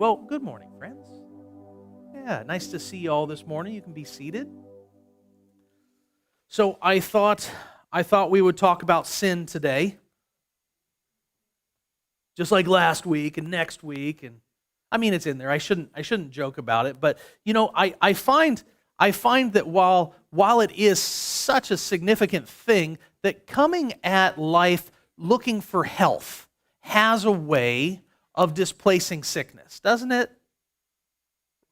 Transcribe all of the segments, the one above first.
Well, good morning, friends. Yeah, nice to see you all this morning. You can be seated. So I thought we would talk about sin today, just like last week and next week. And I mean, it's in there. I shouldn't joke about it, but I find that while it is such a significant thing, that coming at life looking for health has a way of displacing sickness, doesn't it?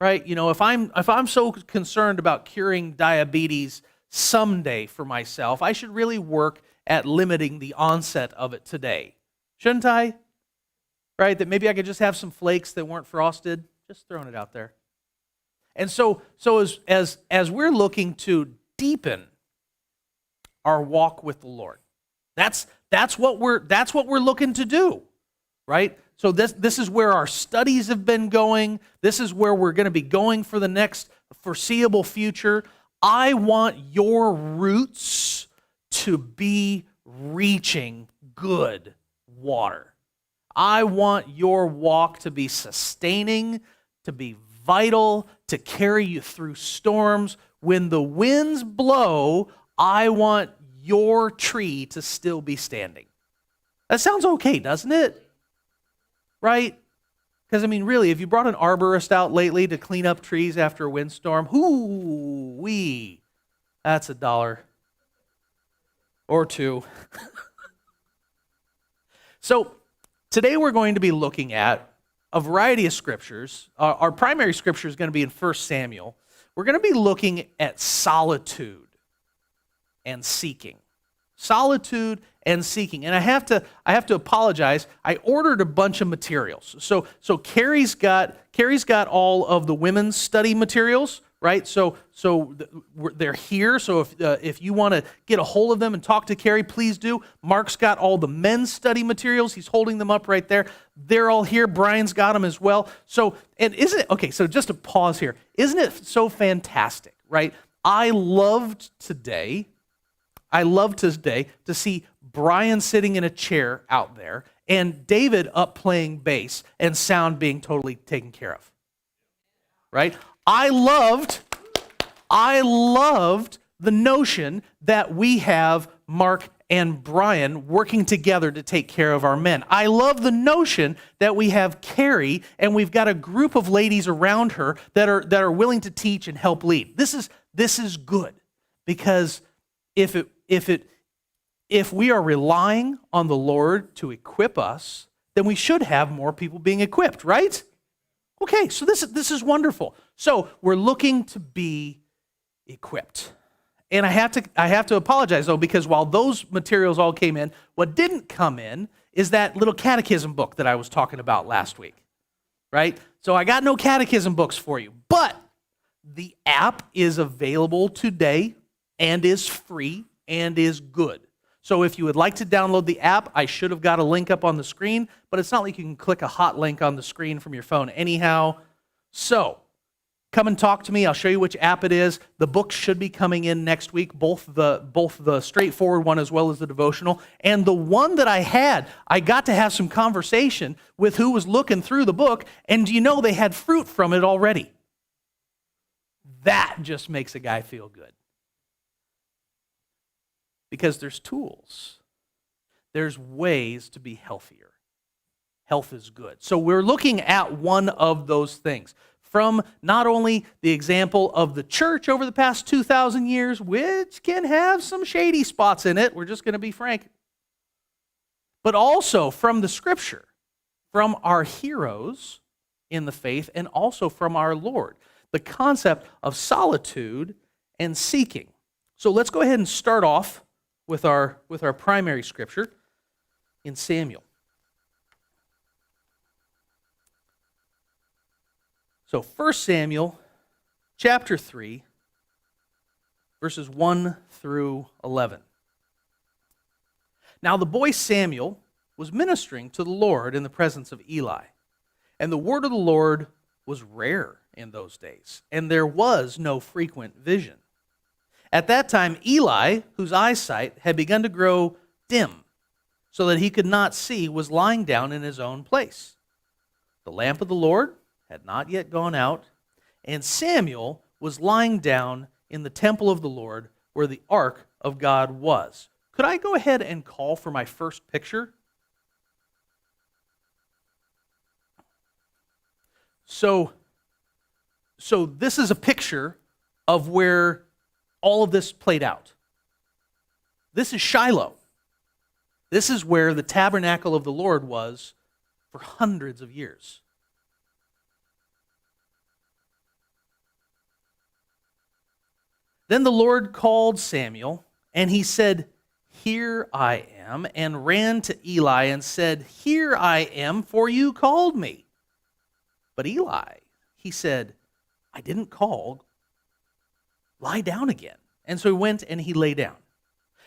Right? If I'm so concerned about curing diabetes someday for myself, I should really work at limiting the onset of it today. Shouldn't I? Right? That maybe I could just have some flakes that weren't frosted. Just throwing it out there. And so as we're looking to deepen our walk with the Lord, that's what we're looking to do, right? So this is where our studies have been going. This is where we're going to be going for the next foreseeable future. I want your roots to be reaching good water. I want your walk to be sustaining, to be vital, to carry you through storms. When the winds blow, I want your tree to still be standing. That sounds okay, doesn't it? Right? Because, I mean, really, if you brought an arborist out lately to clean up trees after a windstorm, hoo-wee, that's $1 or $2. So, today we're going to be looking at a variety of scriptures. Our primary scripture is going to be in 1 Samuel. We're going to be looking at solitude and seeking. Solitude and seeking. And I have to apologize. I ordered a bunch of materials. So Carrie's got all of the women's study materials, right? So they're here. So if you want to get a hold of them and talk to Carrie, please do. Mark's got all the men's study materials. He's holding them up right there. They're all here. Brian's got them as well. So just to pause here. Isn't it so fantastic, right? I loved today to see Brian sitting in a chair out there and David up playing bass and sound being totally taken care of. Right? I loved the notion that we have Mark and Brian working together to take care of our men. I love the notion that we have Carrie and we've got a group of ladies around her that are willing to teach and help lead. This is good, because if we are relying on the Lord to equip us, then we should have more people being equipped, right? Okay, so this is wonderful. So we're looking to be equipped. And I have to apologize, though, because while those materials all came in, what didn't come in is that little catechism book that I was talking about last week, right? So I got no catechism books for you, but the app is available today and is free and is good. So if you would like to download the app, I should have got a link up on the screen, but it's not like you can click a hot link on the screen from your phone anyhow. So come and talk to me. I'll show you which app it is. The books should be coming in next week, both the straightforward one as well as the devotional. And the one that I got to have some conversation with who was looking through the book, and they had fruit from it already. That just makes a guy feel good. Because there's tools. There's ways to be healthier. Health is good. So we're looking at one of those things. From not only the example of the church over the past 2,000 years, which can have some shady spots in it, we're just going to be frank, but also from the Scripture, from our heroes in the faith, and also from our Lord. The concept of solitude and seeking. So let's go ahead and start off with our primary scripture in Samuel. So 1 Samuel chapter 3, verses 1 through 11. Now the boy Samuel was ministering to the Lord in the presence of Eli, and the word of the Lord was rare in those days, and there was no frequent vision. At that time, Eli, whose eyesight had begun to grow dim, so that he could not see, was lying down in his own place. The lamp of the Lord had not yet gone out, and Samuel was lying down in the temple of the Lord where the ark of God was. Could I go ahead and call for my first picture? So this is a picture of where all of this played out. This is Shiloh. This is where the tabernacle of the Lord was for hundreds of years. Then the Lord called Samuel, and he said, "Here I am," and ran to Eli and said, "Here I am, for you called me." But Eli, he said, "I didn't call. Lie down again." And so he went and he lay down.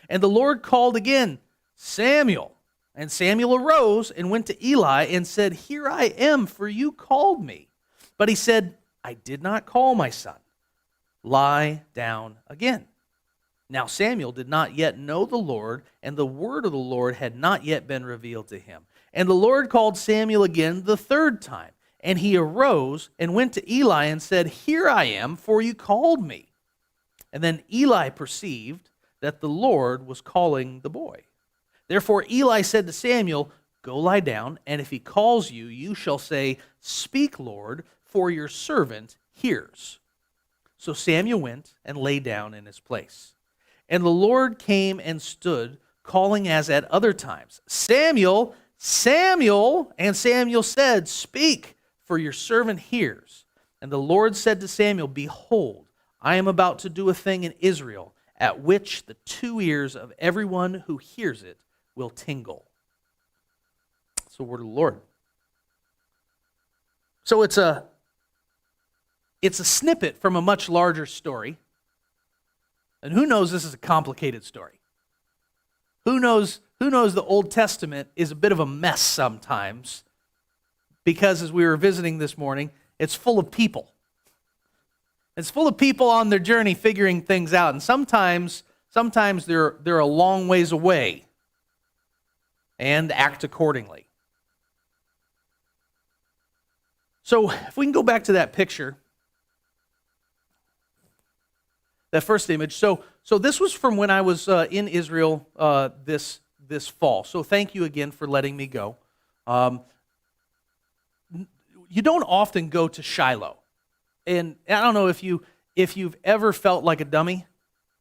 And the Lord called again, "Samuel." And Samuel arose and went to Eli and said, "Here I am, for you called me." But he said, "I did not call, my son. Lie down again." Now Samuel did not yet know the Lord, and the word of the Lord had not yet been revealed to him. And the Lord called Samuel again the third time. And he arose and went to Eli and said, "Here I am, for you called me." And then Eli perceived that the Lord was calling the boy. Therefore Eli said to Samuel, "Go lie down, and if he calls you, you shall say, 'Speak, Lord, for your servant hears.'" So Samuel went and lay down in his place. And the Lord came and stood, calling as at other times, "Samuel, Samuel!" And Samuel said, "Speak, for your servant hears." And the Lord said to Samuel, "Behold, I am about to do a thing in Israel, at which the two ears of everyone who hears it will tingle." It's the word of the Lord. So it's a snippet from a much larger story. And who knows this is a complicated story? Who knows the Old Testament is a bit of a mess sometimes, because as we were visiting this morning, it's full of people. It's full of people on their journey figuring things out, and sometimes they're a long ways away and act accordingly. So if we can go back to that picture, that first image. So this was from when I was in Israel this fall. So thank you again for letting me go. You don't often go to Shiloh, and I don't know if you've ever felt like a dummy.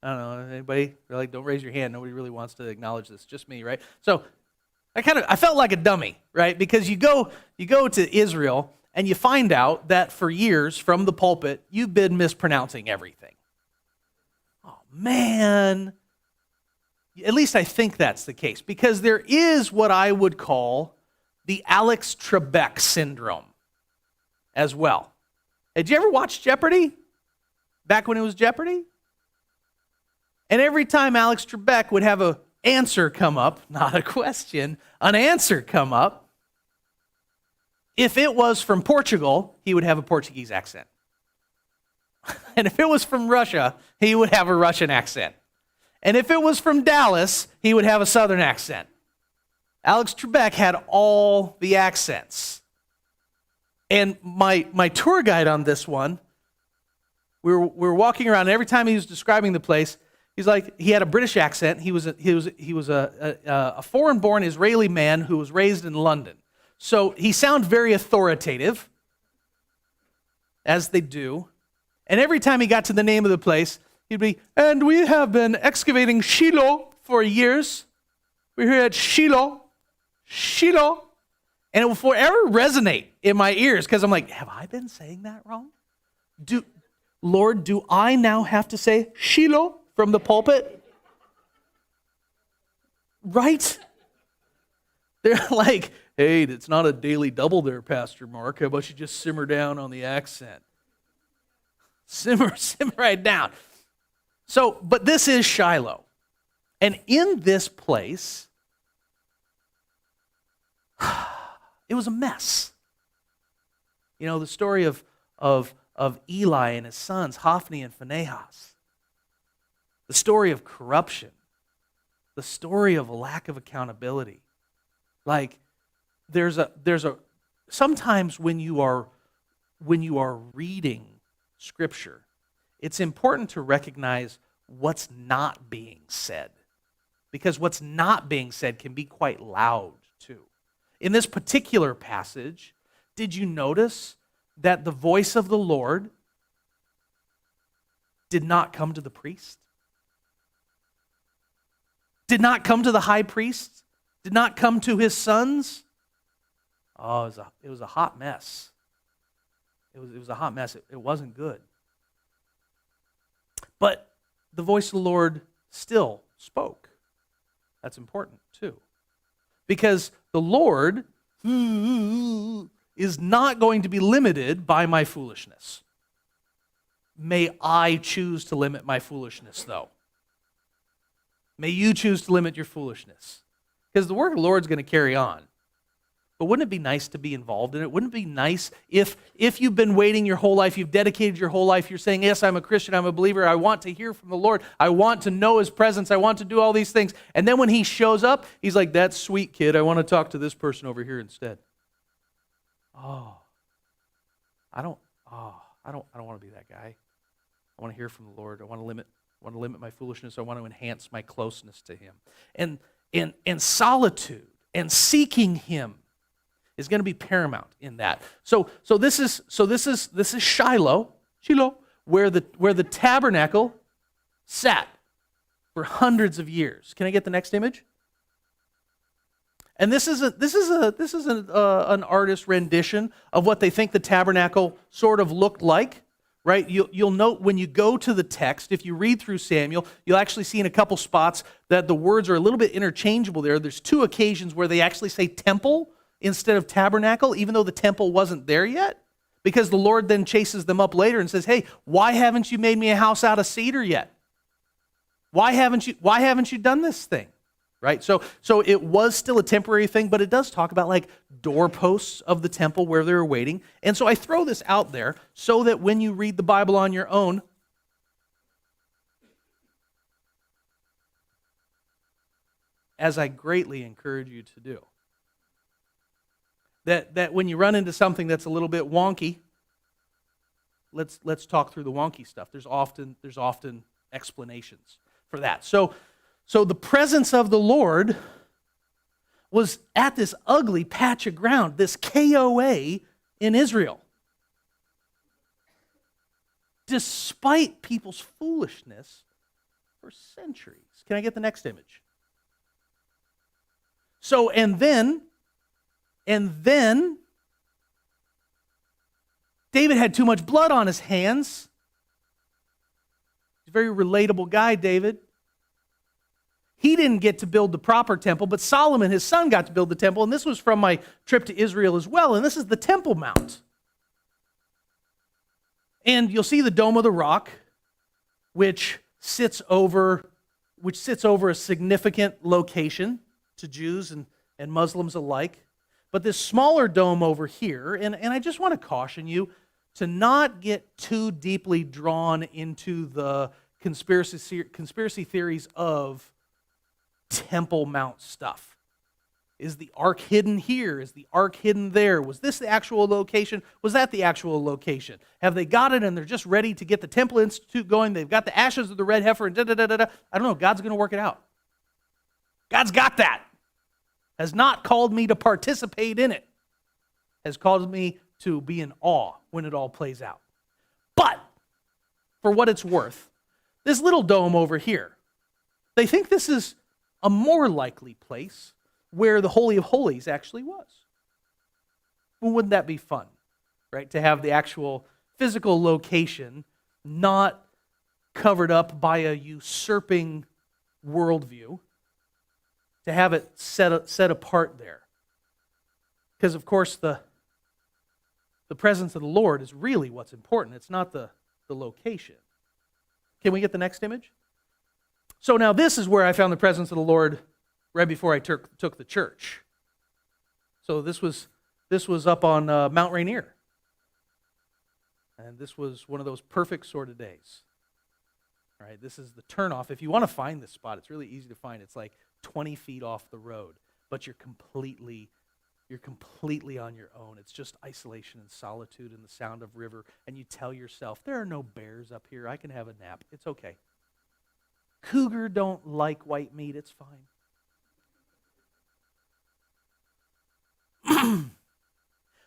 I don't know, anybody? Like, don't raise your hand. Nobody really wants to acknowledge this. Just me, right? So I felt like a dummy, right? Because you go to Israel and you find out that for years from the pulpit you've been mispronouncing everything. Oh man. At least I think that's the case, because there is what I would call the Alex Trebek syndrome as well. Did you ever watch Jeopardy? Back when it was Jeopardy? And every time Alex Trebek would have an answer come up, not a question, an answer come up, if it was from Portugal, he would have a Portuguese accent. And if it was from Russia, he would have a Russian accent. And if it was from Dallas, he would have a Southern accent. Alex Trebek had all the accents. And my tour guide on this one, we were walking around, and every time he was describing the place, he's like, he had a British accent. He was a foreign-born Israeli man who was raised in London. So he sounded very authoritative, as they do. And every time he got to the name of the place, he'd be, "And we have been excavating Shiloh for years. We're here at Shiloh. Shiloh." And it will forever resonate in my ears, because I'm like, have I been saying that wrong? Lord, do I now have to say Shiloh from the pulpit? Right? They're like, "Hey, it's not a daily double there, Pastor Mark. How about you just simmer down on the accent?" Simmer right down. So, but this is Shiloh. And in this place, it was a mess. You know, the story of Eli and his sons, Hophni and Phinehas. The story of corruption. The story of a lack of accountability. Like, there's a sometimes when you are when you are reading Scripture, it's important to recognize what's not being said. Because what's not being said can be quite loud, too. In this particular passage, did you notice that the voice of the Lord did not come to the priest? Did not come to the high priest? Did not come to his sons? Oh, it was a hot mess. It was a hot mess. It wasn't good. But the voice of the Lord still spoke. That's important too. Because the Lord is not going to be limited by my foolishness. May I choose to limit my foolishness, though. May you choose to limit your foolishness. Because the word of the Lord is going to carry on. But wouldn't it be nice to be involved in it? Wouldn't it be nice if you've been waiting your whole life, you've dedicated your whole life, you're saying, yes, I'm a Christian, I'm a believer, I want to hear from the Lord, I want to know His presence, I want to do all these things. And then when He shows up, He's like, that's sweet, kid, I want to talk to this person over here instead. I don't want to be that guy. I want to hear from the Lord. I want to limit my foolishness. I want to enhance my closeness to Him. And solitude and seeking Him is going to be paramount in that. So this is Shiloh, where the tabernacle sat for hundreds of years. Can I get the next image? And this is an artist's rendition of what they think the tabernacle sort of looked like. Right? You'll note when you go to the text, if you read through Samuel, you'll actually see in a couple spots that the words are a little bit interchangeable there. There's two occasions where they actually say temple instead of tabernacle, even though the temple wasn't there yet. Because the Lord then chases them up later and says, hey, why haven't you made me a house out of cedar yet? Why haven't you done this thing? Right? So it was still a temporary thing, but it does talk about like doorposts of the temple where they were waiting. And so I throw this out there so that when you read the Bible on your own, as I greatly encourage you to do, that when you run into something that's a little bit wonky, let's talk through the wonky stuff. There's often explanations for that. So the presence of the Lord was at this ugly patch of ground, this KOA in Israel. Despite people's foolishness for centuries. Can I get the next image? So, and then, David had too much blood on his hands. He's a very relatable guy, David. He didn't get to build the proper temple, but Solomon, his son, got to build the temple. And this was from my trip to Israel as well. And this is the Temple Mount. And you'll see the Dome of the Rock, which sits over a significant location to Jews and Muslims alike. But this smaller dome over here, and I just want to caution you to not get too deeply drawn into the conspiracy theories of Temple Mount stuff. Is the ark hidden here? Is the ark hidden there? Was this the actual location? Was that the actual location? Have they got it and they're just ready to get the Temple Institute going? They've got the ashes of the red heifer and da-da-da-da-da. I don't know. God's going to work it out. God's got that. Has not called me to participate in it. Has called me to be in awe when it all plays out. But, for what it's worth, this little dome over here, they think this is a more likely place where the Holy of Holies actually was. Well, wouldn't that be fun, right? To have the actual physical location not covered up by a usurping worldview, to have it set apart there. Because, of course, the presence of the Lord is really what's important. It's not the location. Can we get the next image? So now this is where I found the presence of the Lord right before I took the church. So this was up on Mount Rainier. And this was one of those perfect sort of days. All right, this is the turnoff. If you want to find this spot, it's really easy to find. It's like 20 feet off the road, but you're completely You're completely on your own. It's just isolation and solitude and the sound of river. And you tell yourself, there are no bears up here. I can have a nap. It's okay. Cougar don't like white meat. It's fine.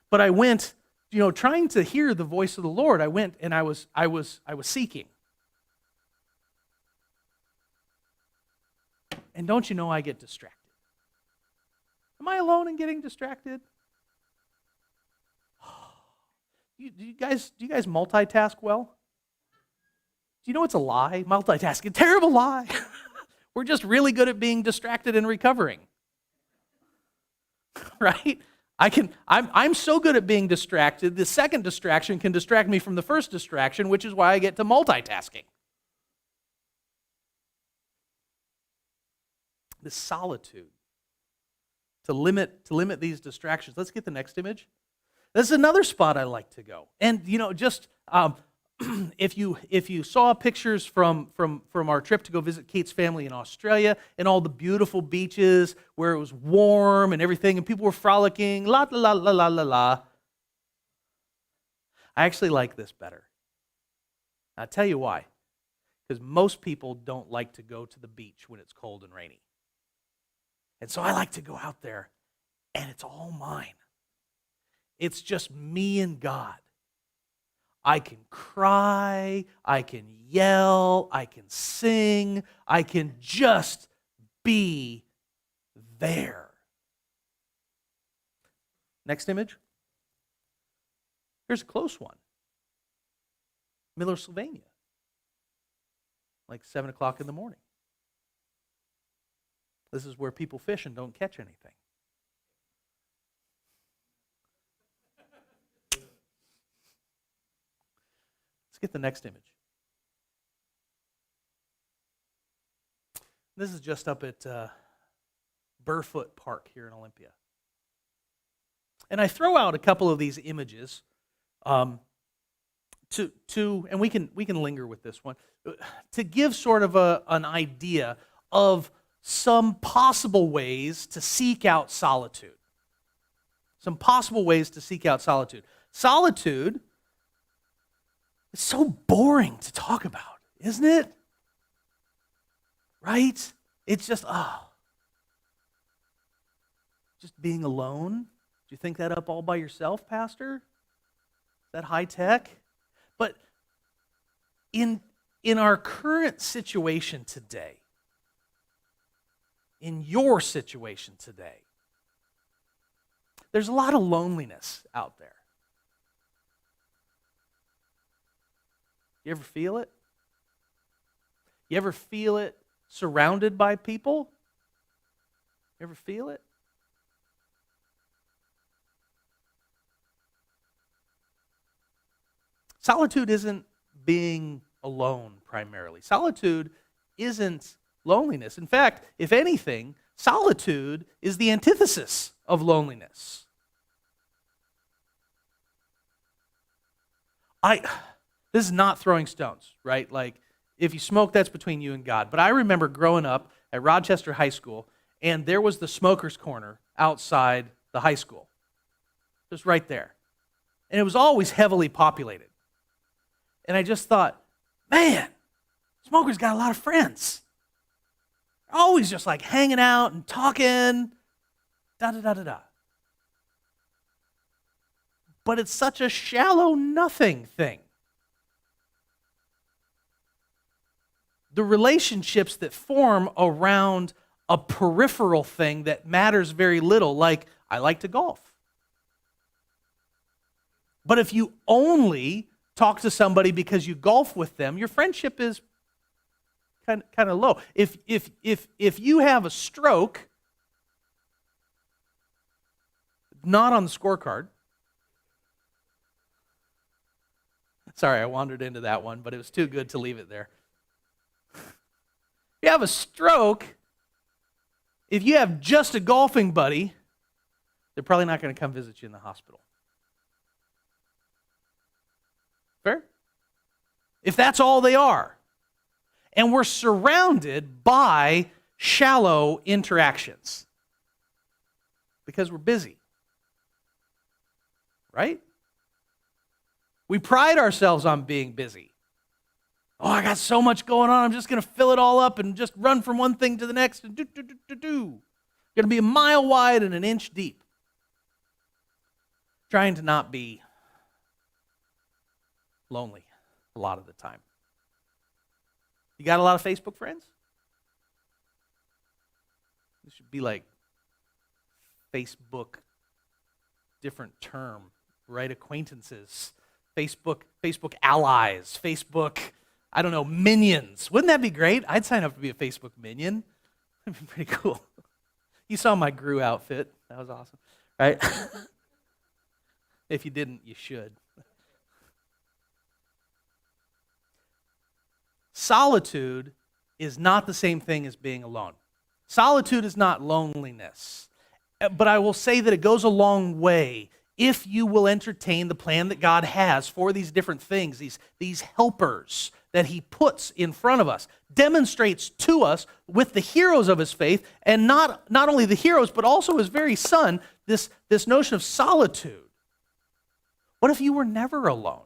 But I went, trying to hear the voice of the Lord. I went and I was seeking. And don't you know I get distracted? Am I alone in getting distracted? Do you guys multitask well? Do you know it's a lie? Multitasking, terrible lie. We're just really good at being distracted and recovering. Right? I'm so good at being distracted, the second distraction can distract me from the first distraction, which is why I get to multitasking. The solitude. To limit these distractions. Let's get the next image. This is another spot I like to go. And if you saw pictures from our trip to go visit Kate's family in Australia and all the beautiful beaches where it was warm and everything and people were frolicking, la la la la la la. I actually like this better. I'll tell you why. Because most people don't like to go to the beach when it's cold and rainy. And so I like to go out there, and it's all mine. It's just me and God. I can cry, I can yell, I can sing, I can just be there. Next image. Here's a close one. Miller, Sylvania. Like 7 o'clock in the morning. This is where people fish and don't catch anything. Let's get the next image. This is just up at Burfoot Park here in Olympia. And I throw out a couple of these images and we can linger with this one, to give sort of an idea of some possible ways to seek out solitude. Some possible ways to seek out solitude. Solitude is so boring to talk about, isn't it? Right? It's just, just being alone. Do you think that up all by yourself, Pastor? Is that high tech? But in our current situation today, in your situation today, there's a lot of loneliness out there. You ever feel it? You ever feel it surrounded by people? You ever feel it? Solitude isn't being alone primarily. Solitude isn't loneliness. In fact, if anything, solitude is the antithesis of loneliness. This is not throwing stones, right? Like, if you smoke, that's between you and God. But I remember growing up at Rochester High School, and there was the smoker's corner outside the high school. Just right there. And it was always heavily populated. And I just thought, man, smokers got a lot of friends. Always just like hanging out and talking, da-da-da-da-da. But it's such a shallow nothing thing. The relationships that form around a peripheral thing that matters very little, like I like to golf. But if you only talk to somebody because you golf with them, your friendship is kind of low. If you have a stroke, not on the scorecard. Sorry, I wandered into that one, but it was too good to leave it there. If you have a stroke, if you have just a golfing buddy, they're probably not going to come visit you in the hospital. Fair? If that's all they are. And we're surrounded by shallow interactions because we're busy. right? We pride ourselves on being busy. Oh, I got so much going on, I'm just going to fill it all up and just run from one thing to the next. And Going to be a mile wide and an inch deep. Trying to not be lonely a lot of the time. You got a lot of Facebook friends? This should be like Facebook, different term, right? Acquaintances, Facebook allies, Facebook, I don't know, minions. Wouldn't that be great? I'd sign up to be a Facebook minion. That'd be pretty cool. You saw my Gru outfit. That was awesome, right? If you didn't, you should. Solitude is not the same thing as being alone. Solitude is not loneliness. But I will say that it goes a long way if you will entertain the plan that God has for these different things, these helpers that he puts in front of us, demonstrates to us with the heroes of his faith, and not only the heroes, but also his very son, this notion of solitude. What if you were never alone?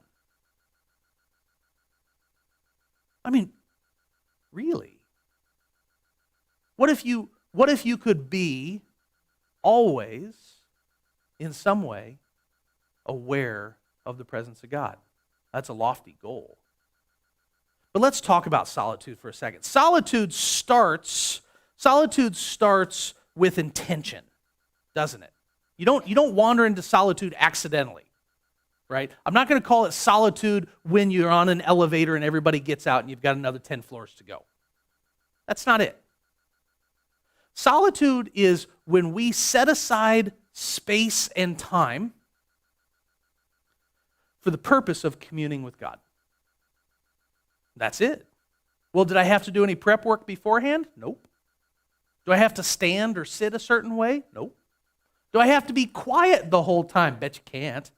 I mean, really? What if you could be always, in some way, aware of the presence of God? That's a lofty goal. But let's talk about solitude for a second. Solitude starts with intention, doesn't it? You don't wander into solitude accidentally, right? I'm not going to call it solitude when you're on an elevator and everybody gets out and you've got another 10 floors to go. That's not it. Solitude is when we set aside space and time for the purpose of communing with God. That's it. Well, did I have to do any prep work beforehand? Nope. Do I have to stand or sit a certain way? Nope. Do I have to be quiet the whole time? Bet you can't.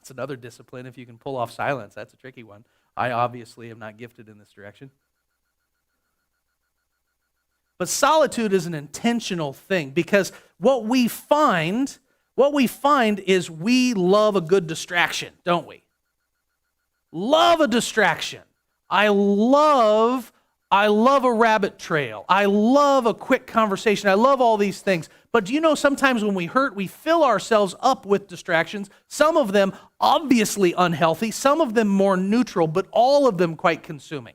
It's another discipline if you can pull off silence. That's a tricky one. I obviously am not gifted in this direction. But solitude is an intentional thing because what we find is we love a good distraction, don't we? Love a distraction. I love a rabbit trail. I love a quick conversation. I love all these things. But do you know sometimes when we hurt, we fill ourselves up with distractions, some of them obviously unhealthy, some of them more neutral, but all of them quite consuming.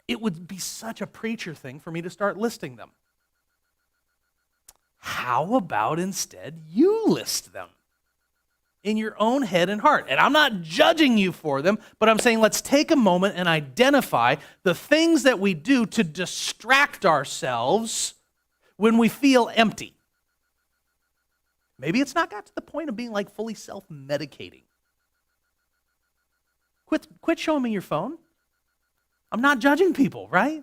It would be such a preacher thing for me to start listing them. How about instead you list them in your own head and heart? And I'm not judging you for them, but I'm saying let's take a moment and identify the things that we do to distract ourselves when we feel empty. Maybe it's not got to the point of being like fully self-medicating. Quit showing me your phone. I'm not judging people, right?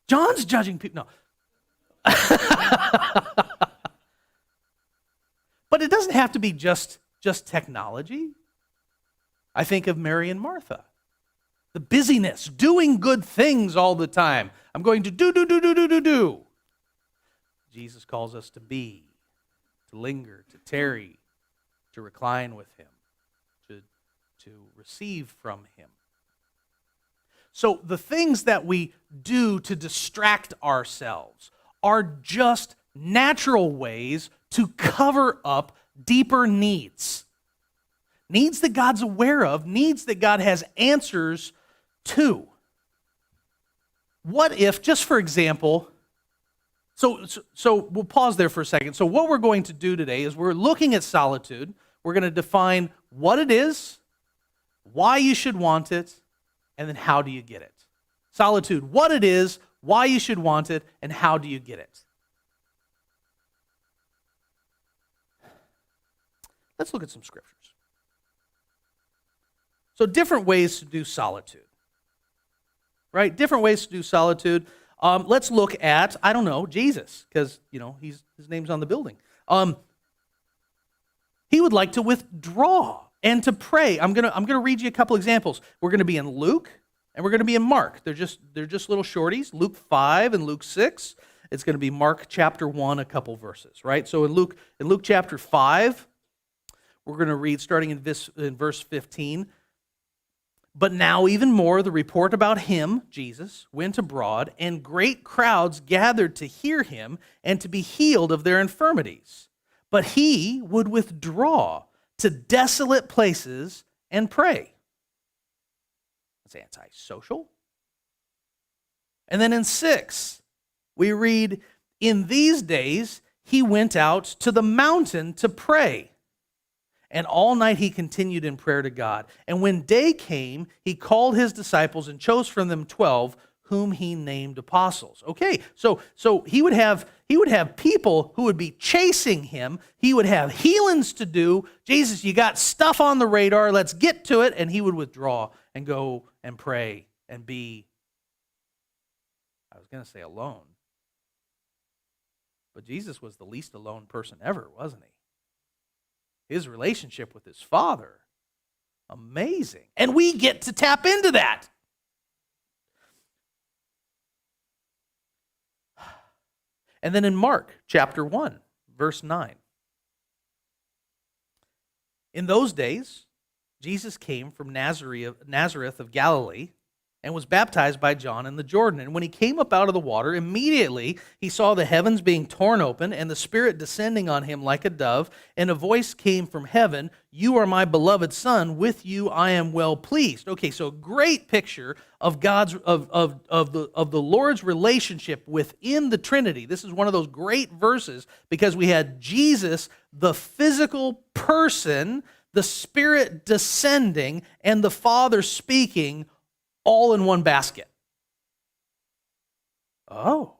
John's judging people. No. But it doesn't have to be just technology. I think of Mary and Martha. The busyness, doing good things all the time. I'm going to do. Jesus calls us to be, to linger, to tarry, to recline with him, to receive from him. So the things that we do to distract ourselves are just natural ways to cover up deeper needs. Needs that God's aware of, needs that God has answers to. What if, just for example, so we'll pause there for a second. So what we're going to do today is we're looking at solitude. We're going to define what it is, why you should want it, and then how do you get it? Solitude, what it is, why you should want it, and how do you get it? Let's look at some scriptures. So different ways to do solitude. Right? Different ways to do solitude. Let's look at, I don't know, Jesus, because, his name's on the building. He would like to withdraw and to pray. I'm gonna read you a couple examples. We're going to be in Luke and we're going to be in Mark. They're just little shorties, Luke 5 and Luke 6. it's going to be Mark chapter 1, a couple verses, right? So in Luke chapter 5, we're going to read starting in verse 15. But now even more, the report about him, Jesus, went abroad, and great crowds gathered to hear him and to be healed of their infirmities. But he would withdraw to desolate places and pray. That's antisocial. And then in 6, we read, in these days he went out to the mountain to pray. And all night he continued in prayer to God. And when day came, he called his disciples and chose from them 12, whom he named apostles. Okay, so he would have people who would be chasing him. He would have healings to do. Jesus, you got stuff on the radar. Let's get to it. And he would withdraw and go and pray and be, I was going to say alone. But Jesus was the least alone person ever, wasn't he? His relationship with his Father, amazing. And we get to tap into that. And then in Mark chapter 1, verse 9. In those days, Jesus came from Nazareth of Galilee and was baptized by John in the Jordan. And when he came up out of the water, immediately he saw the heavens being torn open and the Spirit descending on him like a dove. And a voice came from heaven, "You are my beloved Son, with you I am well pleased." Okay, so a great picture of God's of the Lord's relationship within the Trinity. This is one of those great verses because we had Jesus, the physical person, the Spirit descending, and the Father speaking, all in one basket. Oh,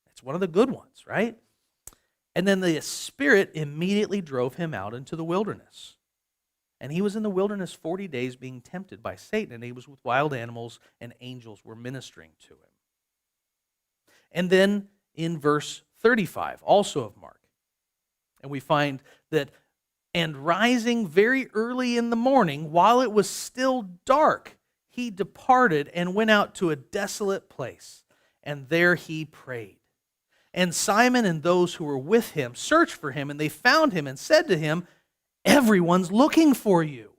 it's one of the good ones, right? And then the Spirit immediately drove him out into the wilderness. And he was in the wilderness 40 days being tempted by Satan, and he was with wild animals, and angels were ministering to him. And then in verse 35, also of Mark, and we find that, and rising very early in the morning, while it was still dark, he departed and went out to a desolate place, and there he prayed. And Simon and those who were with him searched for him, and they found him and said to him, "Everyone's looking for you.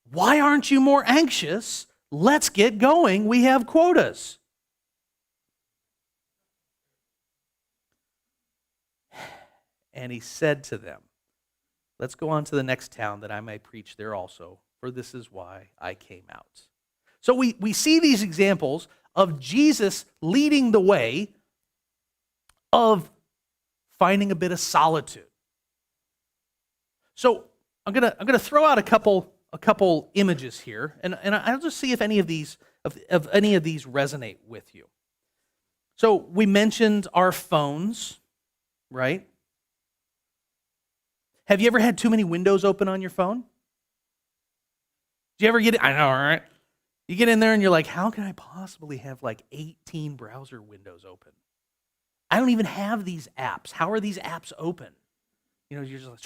Why aren't you more anxious? Let's get going. We have quotas." And he said to them, "Let's go on to the next town that I may preach there also, for this is why I came out." So we see these examples of Jesus leading the way of finding a bit of solitude. So I'm gonna throw out a couple images here, and I'll just see if any of these resonate with you. So we mentioned our phones, right? Have you ever had too many windows open on your phone? Do you ever get it? I know, right? You get in there and you're like, how can I possibly have like 18 browser windows open? I don't even have these apps. How are these apps open? You know, you're just like,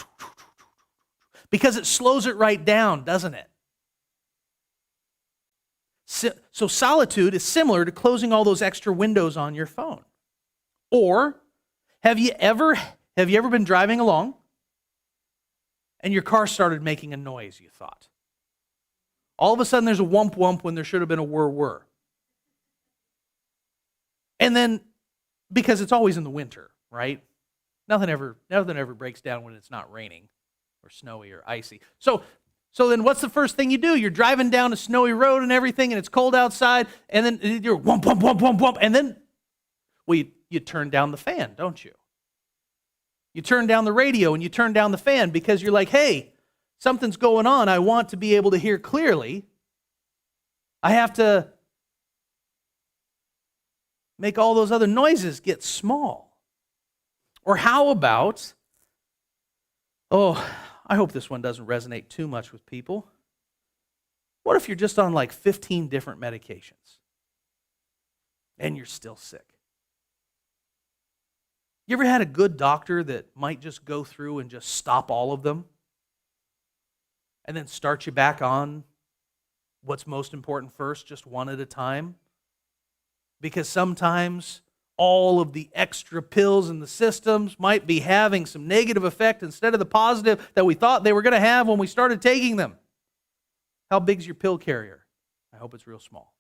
because it slows it right down, doesn't it? So solitude is similar to closing all those extra windows on your phone. Or have you ever been driving along and your car started making a noise, you thought? All of a sudden there's a whump whump when there should have been a whir whir. And then, because it's always in the winter, right? Nothing ever breaks down when it's not raining or snowy or icy. So then what's the first thing you do? You're driving down a snowy road and everything, and it's cold outside, and then you're whump, whump, whump, whump, whump, and then, well, you turn down the fan, don't you? You turn down the radio and you turn down the fan because you're like, hey, something's going on. I want to be able to hear clearly. I have to make all those other noises get small. Or how about, I hope this one doesn't resonate too much with people. What if you're just on like 15 different medications and you're still sick? You ever had a good doctor that might just go through and just stop all of them and then start you back on what's most important first, just one at a time? Because sometimes all of the extra pills in the systems might be having some negative effect instead of the positive that we thought they were going to have when we started taking them. How big's your pill carrier? I hope it's real small.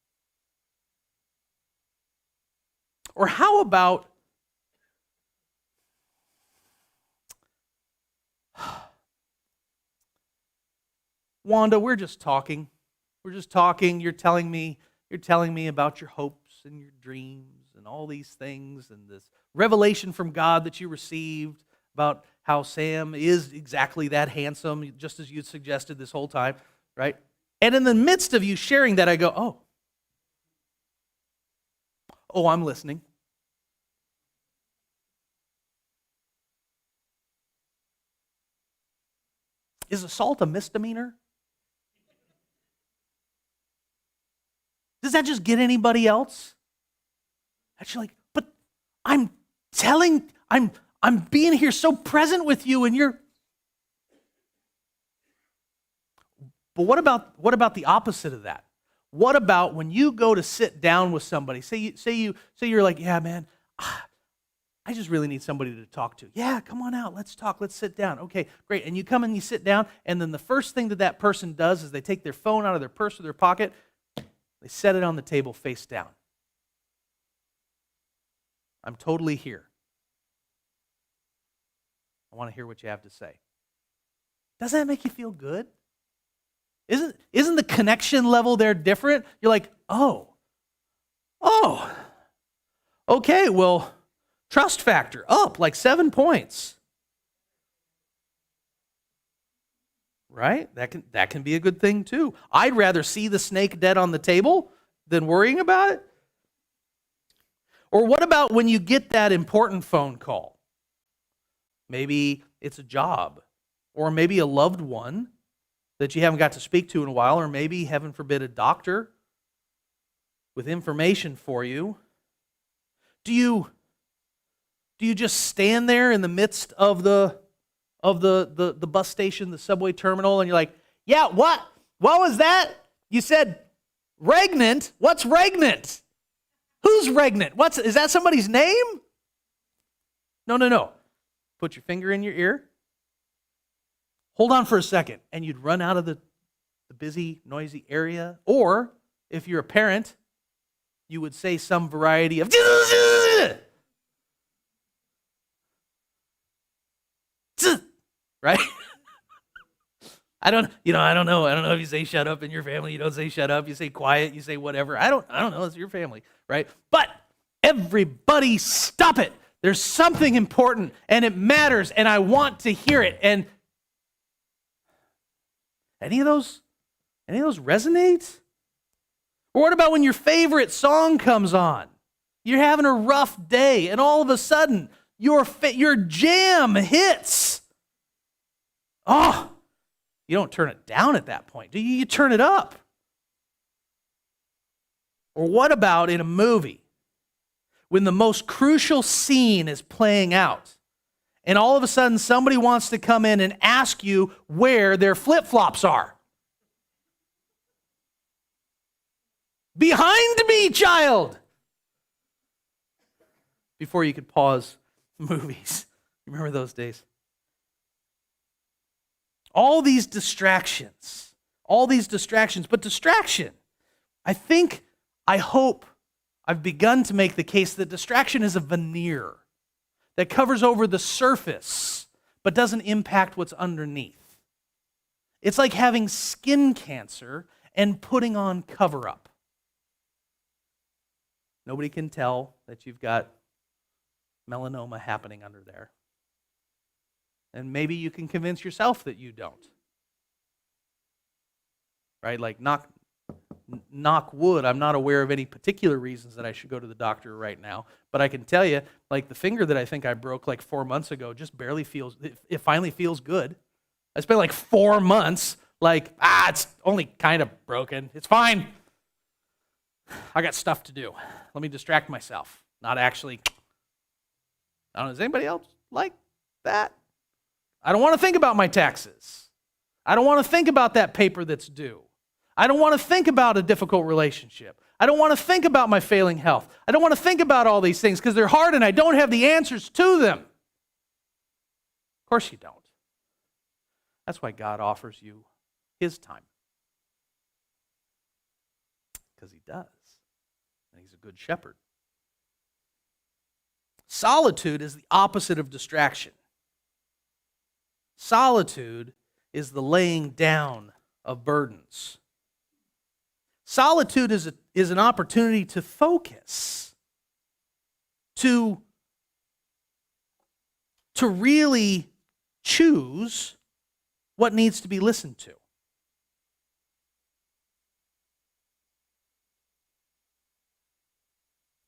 Or how about Wanda, we're just talking. We're just talking. You're telling me about your hopes and your dreams and all these things and this revelation from God that you received about how Sam is exactly that handsome, just as you suggested this whole time, right? And in the midst of you sharing that, I go, oh, I'm listening. Is assault a misdemeanor? Does that just get anybody else? Actually, like, but I'm being here so present with you, and you're. But what about the opposite of that? What about when you go to sit down with somebody? Say you're like, yeah, man, I just really need somebody to talk to. Yeah, come on out. Let's talk. Let's sit down. Okay, great. And you come and you sit down, and then the first thing that person does is they take their phone out of their purse or their pocket. They set it on the table face down. I'm totally here. I want to hear what you have to say. Doesn't that make you feel good? Isn't the connection level there different? You're like, oh, okay, well, trust factor up like 7 points. Right? That can be a good thing too. I'd rather see the snake dead on the table than worrying about it. Or what about when you get that important phone call? Maybe it's a job, or maybe a loved one that you haven't got to speak to in a while, or maybe, heaven forbid, a doctor with information for you. Do you just stand there in the midst of the bus station, the subway terminal, and you're like, yeah, what was that? You said regnant. What's regnant? Who's regnant? Is that somebody's name? No. Put your finger in your ear. Hold on for a second, and you'd run out of the busy, noisy area. Or, if you're a parent, you would say some variety of right? I don't know if you say shut up in your family. You don't say shut up. You say quiet. You say whatever. I don't know. It's your family, right? But everybody stop it. There's something important, and it matters, and I want to hear it. And any of those resonate? Or what about when your favorite song comes on? You're having a rough day, and all of a sudden, your jam hits. Oh, you don't turn it down at that point, do you? You turn it up. Or what about in a movie when the most crucial scene is playing out, and all of a sudden somebody wants to come in and ask you where their flip-flops are? Behind me, child! Before you could pause movies. Remember those days? All these distractions. But distraction, I hope I've begun to make the case that distraction is a veneer that covers over the surface but doesn't impact what's underneath. It's like having skin cancer and putting on cover-up. Nobody can tell that you've got melanoma happening under there. And maybe you can convince yourself that you don't. Right? Like knock wood, I'm not aware of any particular reasons that I should go to the doctor right now. But I can tell you, like the finger that I think I broke like 4 months ago just barely feels, it finally feels good. I spent like 4 months like, it's only kind of broken. It's fine. I got stuff to do. Let me distract myself. Not actually. I don't know, is anybody else like that? I don't want to think about my taxes. I don't want to think about that paper that's due. I don't want to think about a difficult relationship. I don't want to think about my failing health. I don't want to think about all these things because they're hard and I don't have the answers to them. Of course you don't. That's why God offers you his time. Because he does. And he's a good shepherd. Solitude is the opposite of distraction. Solitude is the laying down of burdens. Solitude is an opportunity to focus, to really choose what needs to be listened to.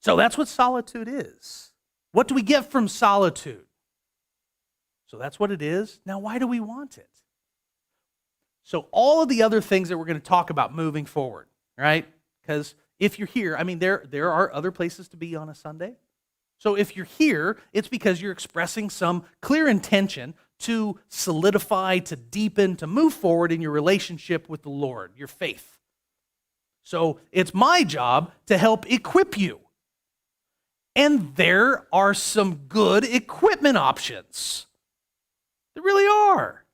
So that's what solitude is. What do we get from solitude? So that's what it is. Now, why do we want it? So all of the other things that we're going to talk about moving forward, right? Because if you're here, I mean, there are other places to be on a Sunday. So if you're here, it's because you're expressing some clear intention to solidify, to deepen, to move forward in your relationship with the Lord, your faith. So it's my job to help equip you. And there are some good equipment options. There really are.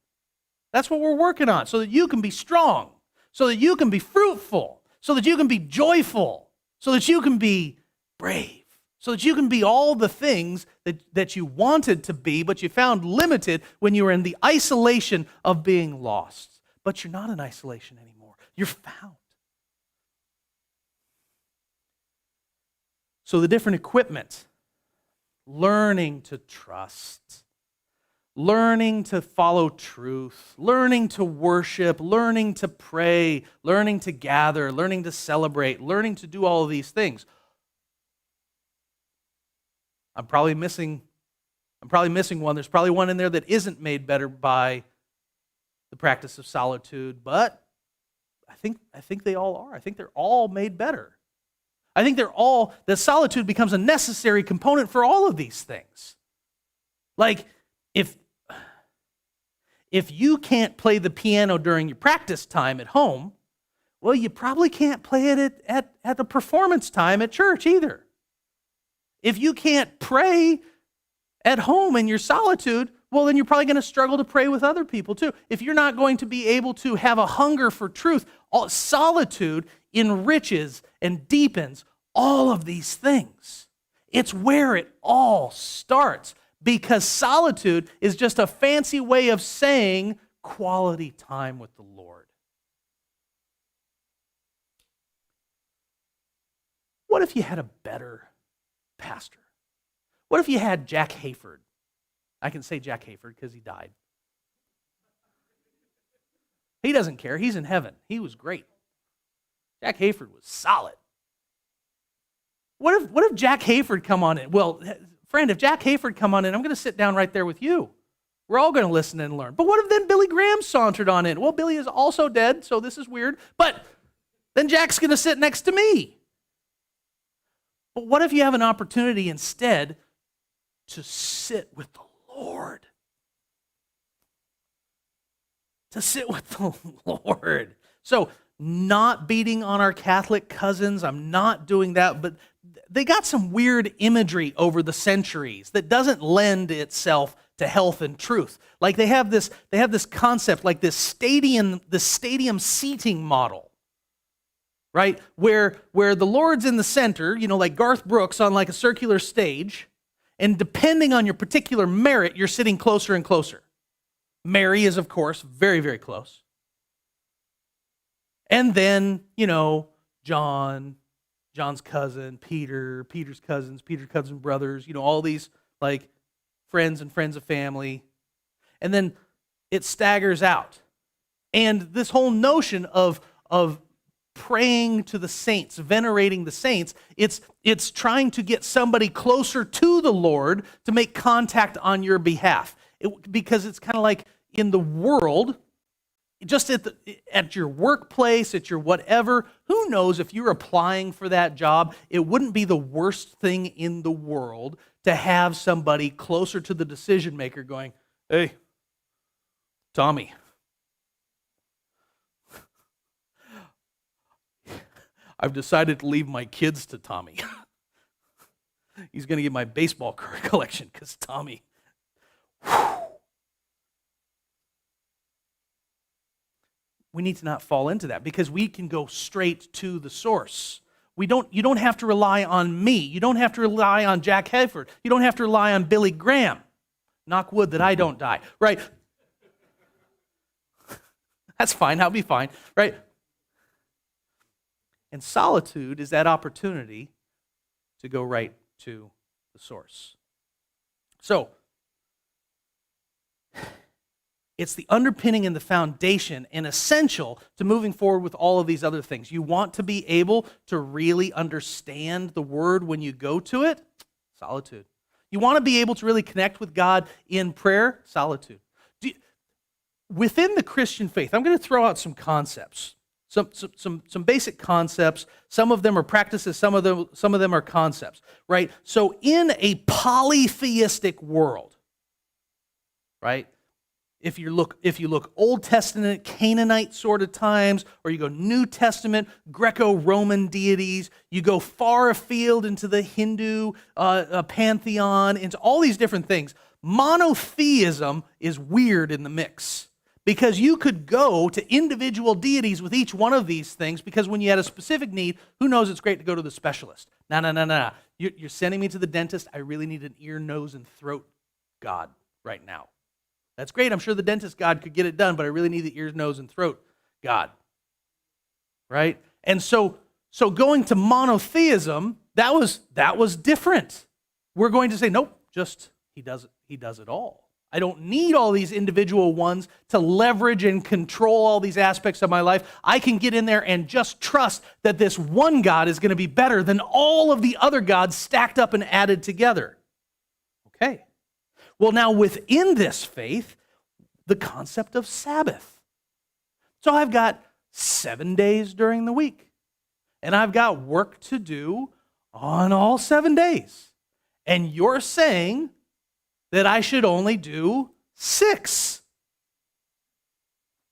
That's what we're working on, so that you can be strong, so that you can be fruitful, so that you can be joyful, so that you can be brave, so that you can be all the things that you wanted to be, but you found limited when you were in the isolation of being lost. But you're not in isolation anymore. You're found. So the different equipment, learning to trust, learning to follow truth, learning to worship, learning to pray, learning to gather, learning to celebrate, learning to do all of these things. I'm probably missing one. There's probably one in there that isn't made better by the practice of solitude, but I think they all are. I think they're all made better. I think that solitude becomes a necessary component for all of these things. Like, if you can't play the piano during your practice time at home, well, you probably can't play it at the performance time at church either. If you can't pray at home in your solitude, well, then you're probably going to struggle to pray with other people too. If you're not going to be able to have a hunger for truth, solitude enriches and deepens all of these things. It's where it all starts, because solitude is just a fancy way of saying quality time with the Lord. What if you had a better pastor? What if you had Jack Hayford? I can say Jack Hayford because he died. He doesn't care. He's in heaven. He was great. Jack Hayford was solid. What if Jack Hayford come on in? Well, friend, if Jack Hayford come on in, I'm going to sit down right there with you. We're all going to listen and learn. But what if then Billy Graham sauntered on in? Well, Billy is also dead, so this is weird. But then Jack's going to sit next to me. But what if you have an opportunity instead to sit with the Lord? To sit with the Lord. So, not beating on our Catholic cousins, I'm not doing that, but they got some weird imagery over the centuries that doesn't lend itself to health and truth. Like they have this concept, like this stadium seating model, right? Where the Lord's in the center, like Garth Brooks on like a circular stage, and depending on your particular merit, you're sitting closer and closer. Mary is, of course, very, very close. And then, John's cousin, Peter's cousins, Peter's cousin brothers, all these like friends and friends of family. And then it staggers out. And this whole notion of praying to the saints, venerating the saints, it's trying to get somebody closer to the Lord to make contact on your behalf. Because it's kind of like in the world, just at your workplace, at your whatever, who knows if you're applying for that job, it wouldn't be the worst thing in the world to have somebody closer to the decision maker going, "Hey, Tommy, I've decided to leave my kids to Tommy. He's going to get my baseball card collection because Tommy. We need to not fall into that because we can go straight to the source. You don't have to rely on me. You don't have to rely on Jack Hayford. You don't have to rely on Billy Graham. Knock wood that I don't die, right? That's fine. I'll be fine, right? And solitude is that opportunity to go right to the source. So, it's the underpinning and the foundation and essential to moving forward with all of these other things. You want to be able to really understand the Word when you go to it? Solitude. You want to be able to really connect with God in prayer? Solitude. Within the Christian faith, I'm going to throw out some concepts, some basic concepts. Some of them are practices, some of them are concepts, right? So in a polytheistic world, right? If you look Old Testament, Canaanite sort of times, or you go New Testament, Greco-Roman deities, you go far afield into the Hindu pantheon, into all these different things, monotheism is weird in the mix. Because you could go to individual deities with each one of these things, because when you had a specific need, who knows, it's great to go to the specialist. No. You're sending me to the dentist. I really need an ear, nose, and throat God right now. That's great. I'm sure the dentist God could get it done, but I really need the ears, nose, and throat God. Right? And so going to monotheism, that was different. We're going to say, nope, just he does it all. I don't need all these individual ones to leverage and control all these aspects of my life. I can get in there and just trust that this one God is going to be better than all of the other gods stacked up and added together. Okay. Well, now within this faith, the concept of Sabbath. So I've got 7 days during the week, and I've got work to do on all 7 days. And you're saying that I should only do 6.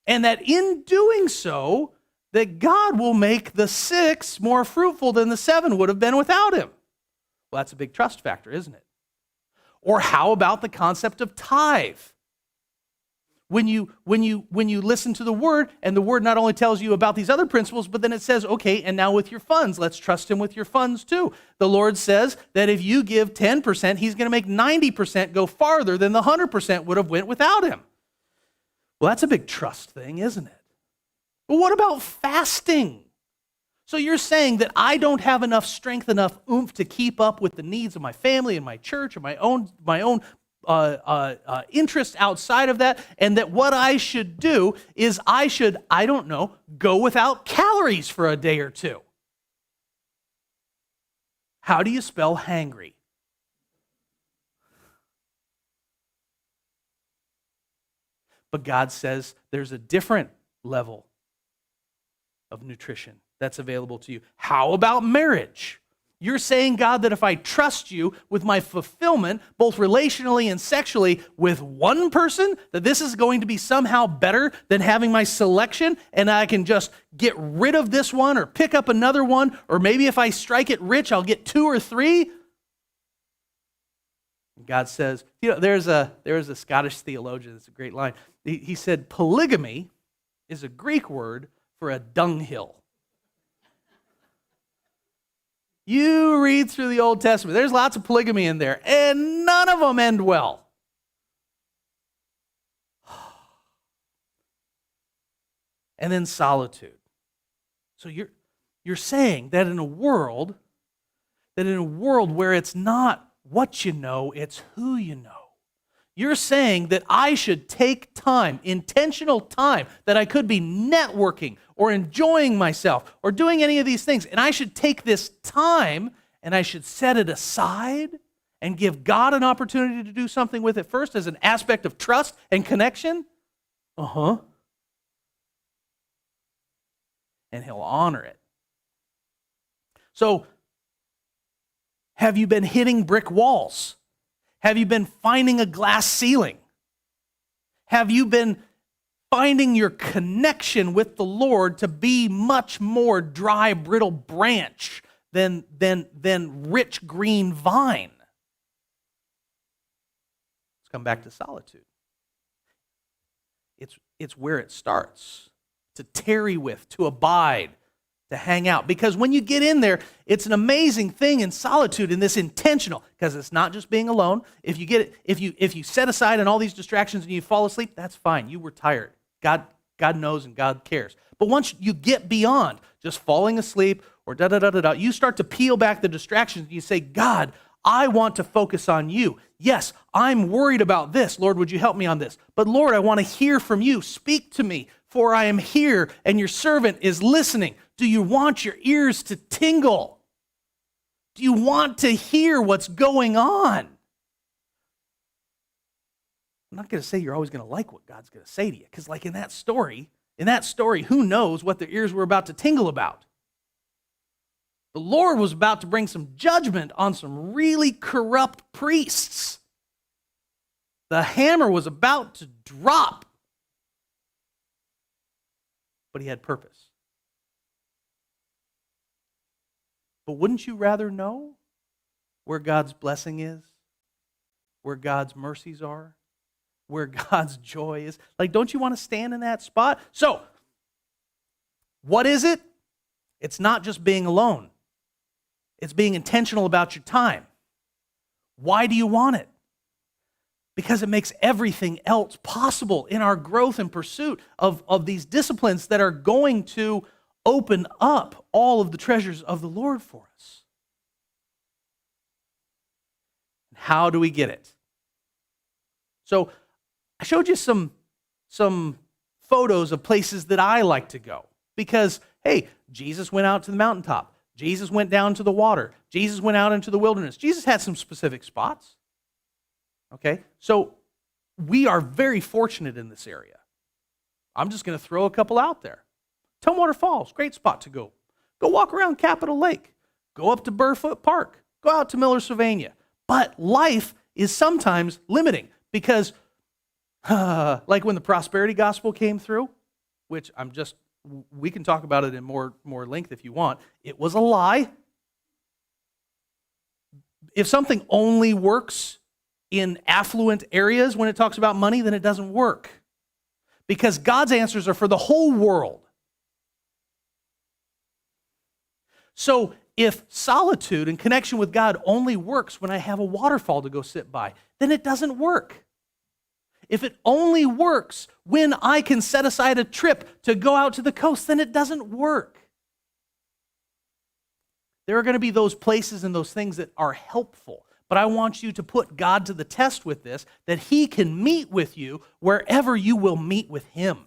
And that in doing so, that God will make the 6 more fruitful than the 7 would have been without him. Well, that's a big trust factor, isn't it? Or how about the concept of tithe? When you listen to the Word, and the Word not only tells you about these other principles, but then it says, okay, and now with your funds, let's trust him with your funds too. The Lord says that if you give 10%, he's going to make 90% go farther than the 100% would have went without him. Well, that's a big trust thing, isn't it? But what about fasting? So you're saying that I don't have enough strength, enough oomph to keep up with the needs of my family and my church and my own interests outside of that, and that what I should do is I should, go without calories for a day or two. How do you spell hangry? But God says there's a different level of nutrition that's available to you. How about marriage? You're saying, God, that if I trust you with my fulfillment, both relationally and sexually, with one person, that this is going to be somehow better than having my selection, and I can just get rid of this one or pick up another one, or maybe if I strike it rich, I'll get 2 or 3. God says, there's a Scottish theologian, it's a great line. He said, polygamy is a Greek word for a dunghill. You read through the Old Testament, there's lots of polygamy in there, and none of them end well. And then solitude. So you're saying that in a world where it's not what you know, it's who you know. You're saying that I should take time, intentional time, that I could be networking or enjoying myself or doing any of these things, and I should take this time and I should set it aside and give God an opportunity to do something with it first as an aspect of trust and connection? And he'll honor it. So, have you been hitting brick walls? Have you been finding a glass ceiling? Have you been finding your connection with the Lord to be much more dry, brittle branch than rich green vine. Let's come back to solitude. It's where it starts. To tarry with, to abide, to hang out. Because when you get in there, it's an amazing thing in solitude, in this intentional, because it's not just being alone. If you set aside and all these distractions and you fall asleep, that's fine. You were tired. God knows and God cares. But once you get beyond just falling asleep or da-da-da-da-da, you start to peel back the distractions and you say, God, I want to focus on you. Yes, I'm worried about this. Lord, would you help me on this? But Lord, I want to hear from you. Speak to me, for I am here and your servant is listening. Do you want your ears to tingle? Do you want to hear what's going on? I'm not going to say you're always going to like what God's going to say to you, because like in that story, who knows what their ears were about to tingle about? The Lord was about to bring some judgment on some really corrupt priests. The hammer was about to drop. But he had purpose. But wouldn't you rather know where God's blessing is? Where God's mercies are? Where God's joy is? Like, don't you want to stand in that spot? So, what is it? It's not just being alone. It's being intentional about your time. Why do you want it? Because it makes everything else possible in our growth and pursuit of these disciplines that are going to open up all of the treasures of the Lord for us. How do we get it? So I showed you some photos of places that I like to go because, hey, Jesus went out to the mountaintop. Jesus went down to the water. Jesus went out into the wilderness. Jesus had some specific spots. Okay, so we are very fortunate in this area. I'm just going to throw a couple out there. Tumwater Falls, great spot to go. Go walk around Capitol Lake. Go up to Burfoot Park. Go out to Miller, Sylvania. But life is sometimes limiting because, like when the prosperity gospel came through, which we can talk about it in more length if you want. It was a lie. If something only works in affluent areas when it talks about money, then it doesn't work. Because God's answers are for the whole world. So if solitude and connection with God only works when I have a waterfall to go sit by, then it doesn't work. If it only works when I can set aside a trip to go out to the coast, then it doesn't work. There are going to be those places and those things that are helpful. But I want you to put God to the test with this, that he can meet with you wherever you will meet with him.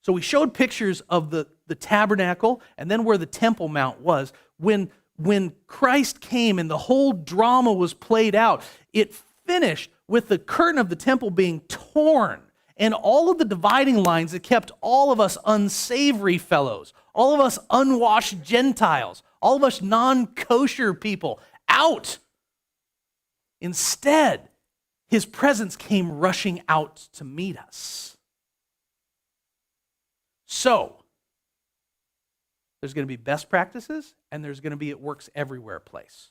So we showed pictures of the tabernacle and then where the Temple Mount was. When Christ came and the whole drama was played out, it finished with the curtain of the temple being torn and all of the dividing lines that kept all of us unsavory fellows, all of us unwashed Gentiles, all of us non-kosher people out. Instead, his presence came rushing out to meet us. So, there's going to be best practices and there's going to be it works everywhere place.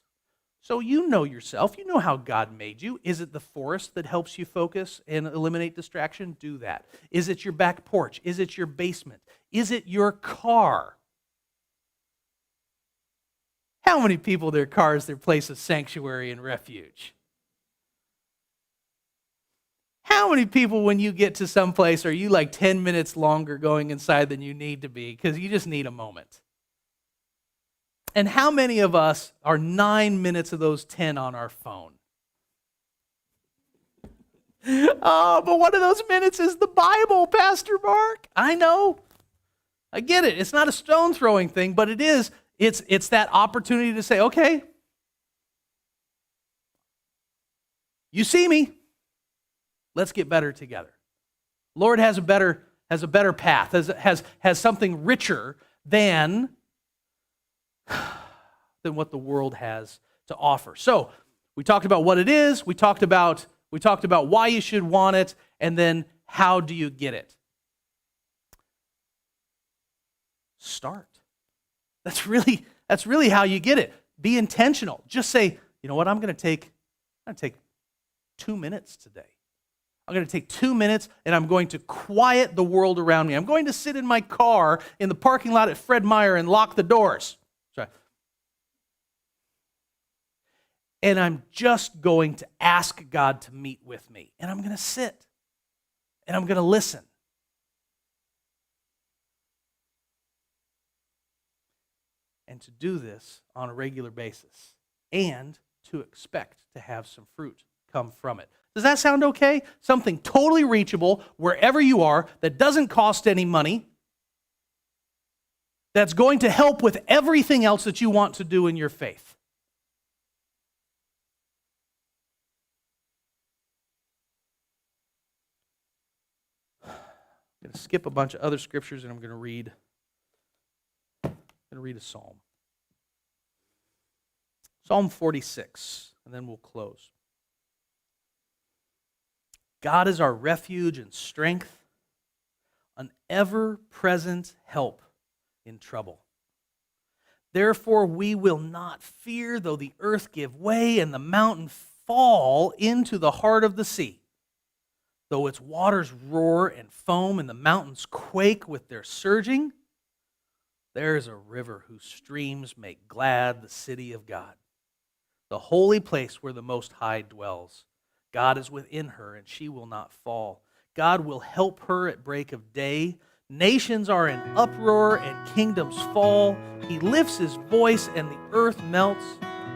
So you know yourself, you know how God made you. Is it the forest that helps you focus and eliminate distraction? Do that. Is it your back porch? Is it your basement? Is it your car? How many people, their car is their place of sanctuary and refuge? How many people, when you get to some place, are you like 10 minutes longer going inside than you need to be because you just need a moment? And how many of us are 9 minutes of those 10 on our phone? Oh, but one of those minutes is the Bible, Pastor Mark. I know. I get it. It's not a stone-throwing thing, but it is. It's that opportunity to say, okay, you see me. Let's get better together. Lord has a better path, has something richer than what the world has to offer. So we talked about what it is, we talked about why you should want it, and then how do you get it? Start. That's really how you get it. Be intentional. Just say, you know what, I'm going to take 2 minutes today. I'm going to take 2 minutes and I'm going to quiet the world around me. I'm going to sit in my car in the parking lot at Fred Meyer and lock the doors. Sorry. And I'm just going to ask God to meet with me. And I'm going to sit. And I'm going to listen. And to do this on a regular basis. And to expect to have some fruit come from it. Does that sound okay? Something totally reachable wherever you are that doesn't cost any money, that's going to help with everything else that you want to do in your faith. I'm going to skip a bunch of other scriptures and I'm going to read a psalm. Psalm 46, and then we'll close. God is our refuge and strength, an ever-present help in trouble. Therefore we will not fear, though the earth give way and the mountain fall into the heart of the sea. Though its waters roar and foam and the mountains quake with their surging, there is a river whose streams make glad the city of God, the holy place where the Most High dwells. God is within her, and she will not fall. God will help her at break of day. Nations are in uproar, and kingdoms fall. He lifts his voice, and the earth melts.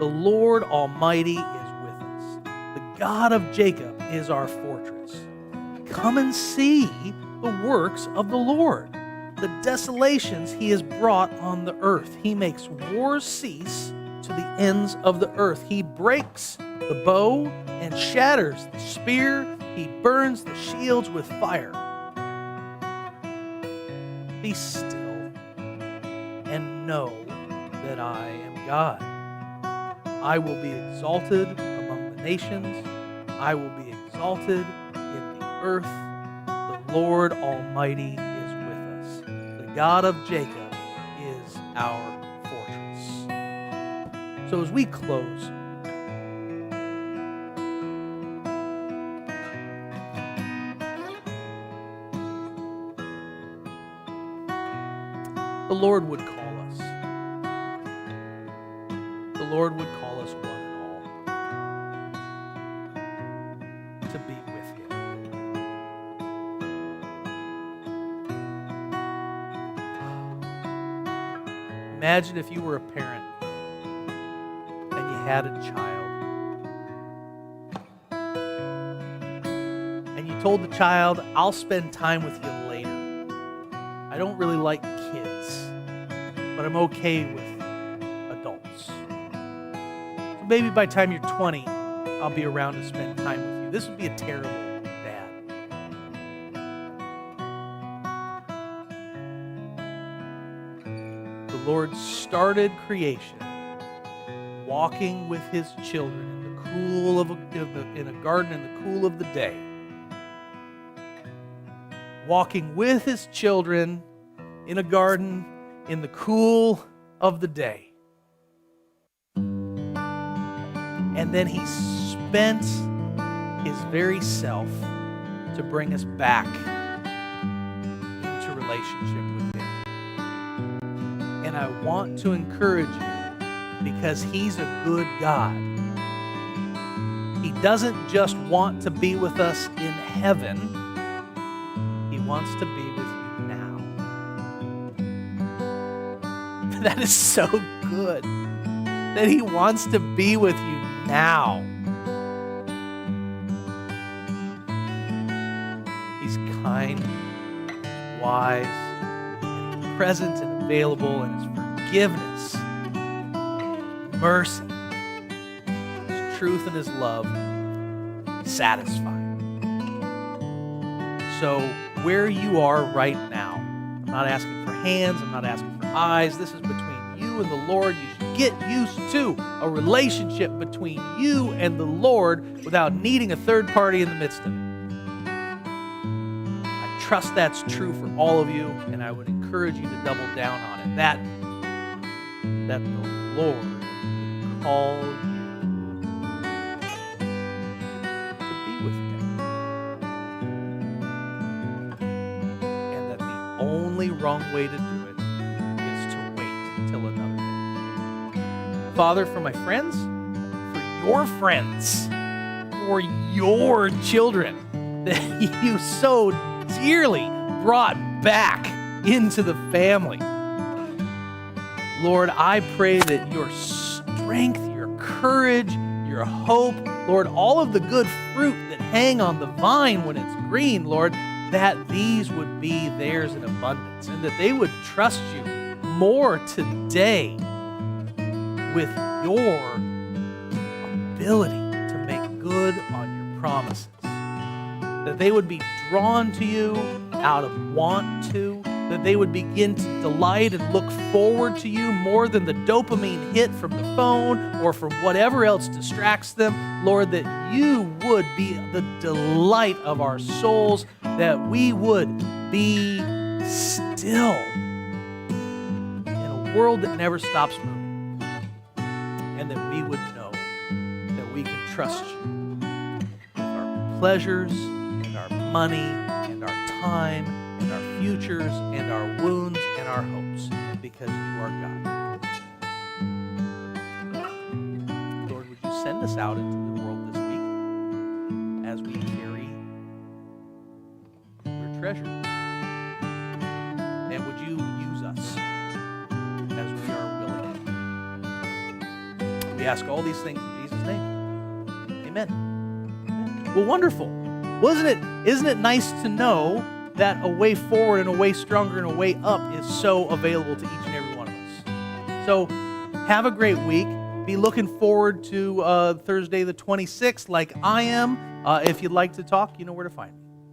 The Lord Almighty is with us. The God of Jacob is our fortress. Come and see the works of the Lord, the desolations he has brought on the earth. He makes wars cease to the ends of the earth. He breaks the bow and shatters the spear. He burns the shields with fire. Be still and know that I am God. I will be exalted among the nations. I will be exalted in the earth. The Lord Almighty is with us. The God of Jacob is our fortress. So as we close, the Lord would call us. The Lord would call us one and all to be with him. Imagine if you were a parent and you had a child and you told the child, I'll spend time with you later. I don't really like kids, but I'm okay with adults. So maybe by the time you're 20, I'll be around to spend time with you. This would be a terrible dad. The Lord started creation walking with his children in the cool of in a garden in the cool of the day. Walking with his children in a garden in the cool of the day. And then he spent his very self to bring us back into relationship with him. And I want to encourage you, because he's a good God. He doesn't just want to be with us in heaven. He wants to be with you now. That is so good. That he wants to be with you now. He's kind, wise, and present and available, and his forgiveness, mercy, his truth, and his love satisfying. So where you are right now, I'm not asking for hands, I'm not asking for eyes. This is between you and the Lord. You should get used to a relationship between you and the Lord without needing a third party in the midst of it. trust that's true for all of you, and I would encourage you to double down on it. That the Lord would call you to be with Him, and that the only wrong way to do it is to wait until another day. Father, for my friends, for your friends, for your children that you so dearly brought back into the family, Lord, I pray that your strength, your courage, your hope, Lord, all of the good fruit that hang on the vine when it's green, Lord, that these would be theirs in abundance, and that they would trust you more today with your ability to make good on your promises. That they would be drawn to you out of want to, that they would begin to delight and look forward to you more than the dopamine hit from the phone or from whatever else distracts them. Lord, that you would be the delight of our souls, that we would be still in a world that never stops moving, and that we would know that we can trust you with our pleasures and our money and our time and our futures and our wounds and our hopes, because you are God. Lord, would you send us out into the world this week as we carry your treasure? And would you use us as we are willing? We ask all these things in Jesus' name. Amen. Amen. Well, wonderful. Isn't it nice to know that a way forward and a way stronger and a way up is so available to each and every one of us? So have a great week. Be looking forward to Thursday the 26th like I am. If you'd like to talk, you know where to find me.